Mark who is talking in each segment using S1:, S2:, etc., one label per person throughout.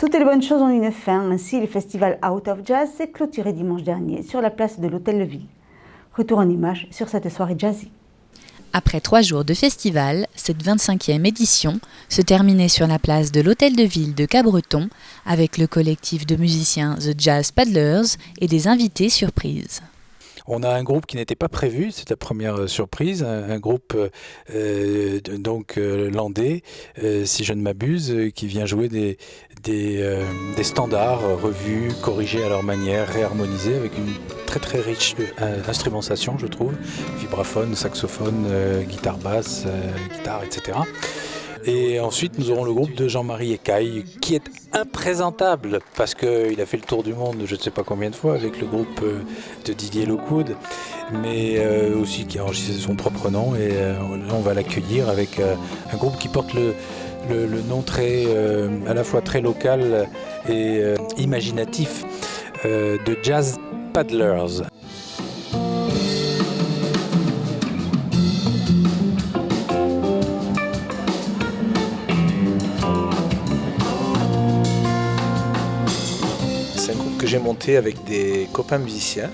S1: Toutes les bonnes choses ont une fin, ainsi le festival Out of Jazz s'est clôturé dimanche dernier sur la place de l'Hôtel de Ville. Retour en images sur cette soirée jazzy.
S2: Après 3 jours de festival, cette 25e édition se terminait sur la place de l'Hôtel de Ville de Cabreton avec le collectif de musiciens The Jazz Paddlers et des invités surprises.
S3: On a un groupe qui n'était pas prévu, c'est la première surprise, un groupe landais, si je ne m'abuse, qui vient jouer des standards revus, corrigés à leur manière, réharmonisés avec une très très riche instrumentation, je trouve, vibraphone, saxophone, guitare basse, guitare, etc. Et ensuite, nous aurons le groupe de Jean-Marie Écaille, qui est imprésentable, parce qu'il a fait le tour du monde, je ne sais pas combien de fois, avec le groupe de Didier Lockwood, mais aussi qui a enregistré son propre nom. Et on va l'accueillir avec un groupe qui porte le nom très, à la fois très local et imaginatif, de Jazz Paddlers.
S4: C'est un groupe que j'ai monté avec des copains musiciens,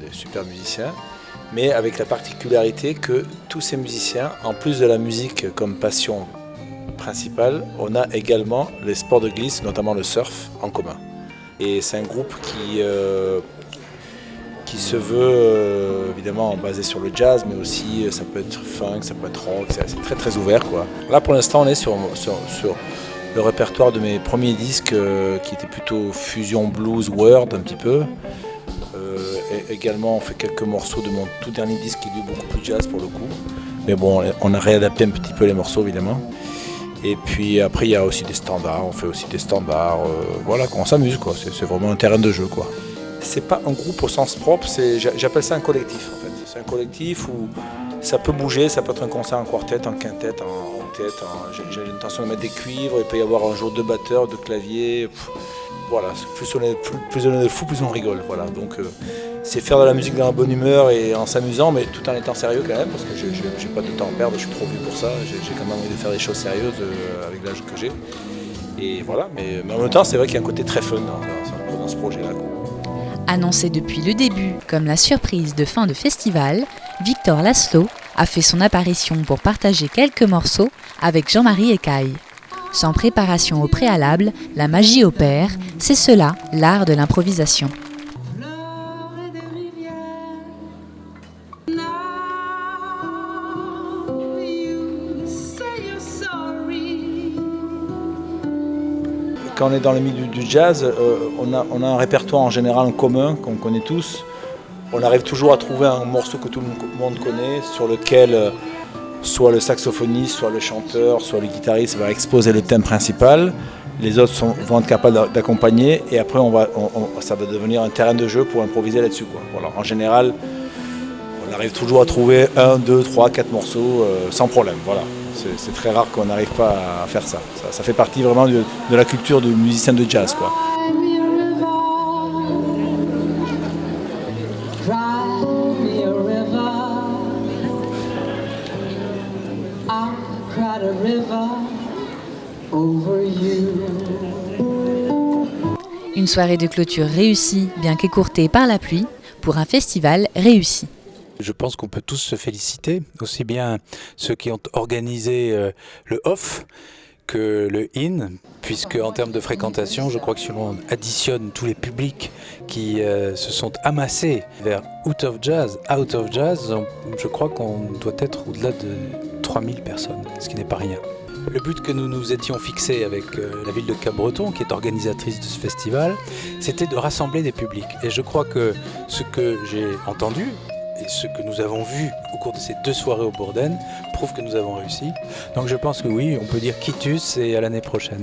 S4: des super musiciens, mais avec la particularité que tous ces musiciens, en plus de la musique comme passion principale, on a également les sports de glisse, notamment le surf, en commun. Et c'est un groupe qui se veut évidemment basé sur le jazz, mais aussi ça peut être funk, ça peut être rock, c'est très très ouvert, quoi. Là pour l'instant on est sur le répertoire de mes premiers disques qui était plutôt fusion blues world un petit peu. Et également on fait quelques morceaux de mon tout dernier disque qui est beaucoup plus jazz pour le coup. Mais bon, on a réadapté un petit peu les morceaux évidemment. Et puis après il y a aussi des standards, on fait aussi des standards, voilà, on s'amuse quoi, c'est vraiment un terrain de jeu quoi. C'est pas un groupe au sens propre, j'appelle ça un collectif en fait. C'est un collectif où ça peut bouger, ça peut être un concert en quartet, en quintet, en octet, j'ai l'intention de mettre des cuivres, il peut y avoir un jour 2 batteurs, 2 claviers, voilà, plus on est fou, plus on rigole, voilà. Donc c'est faire de la musique dans la bonne humeur et en s'amusant, mais tout en étant sérieux quand même, parce que j'ai pas de temps à perdre, je suis trop vieux pour ça, j'ai quand même envie de faire des choses sérieuses avec l'âge que j'ai. Et voilà, mais en même temps, c'est vrai qu'il y a un côté très fun dans ce projet-là.
S2: Annoncé depuis le début comme la surprise de fin de festival, Victor Laszlo a fait son apparition pour partager quelques morceaux avec Jean-Marie Écaille. Sans préparation au préalable, la magie opère, c'est cela l'art de l'improvisation.
S4: Quand on est dans le milieu du jazz, on a un répertoire en général en commun qu'on connaît tous. On arrive toujours à trouver un morceau que tout le monde connaît, sur lequel soit le saxophoniste, soit le chanteur, soit le guitariste va exposer le thème principal. Les autres vont être capables d'accompagner et après ça va devenir un terrain de jeu pour improviser là-dessus, quoi. Voilà. En général, on arrive toujours à trouver 1, 2, 3, 4 morceaux sans problème. Voilà. C'est très rare qu'on n'arrive pas à faire ça. Ça fait partie vraiment de la culture du musicien de jazz, quoi.
S2: Une soirée de clôture réussie, bien qu'écourtée par la pluie, pour un festival réussi.
S3: Je pense qu'on peut tous se féliciter, aussi bien ceux qui ont organisé le off que le in, puisque en termes de fréquentation, je crois que si l'on additionne tous les publics qui se sont amassés vers Out of Jazz, je crois qu'on doit être au-delà de 3000 personnes, ce qui n'est pas rien. Le but que nous nous étions fixés avec la ville de Cabreton, qui est organisatrice de ce festival, c'était de rassembler des publics. Et je crois que ce que j'ai entendu, et ce que nous avons vu au cours de ces 2 soirées au Bourdaine prouve que nous avons réussi. Donc je pense que oui, on peut dire quitus et à l'année prochaine.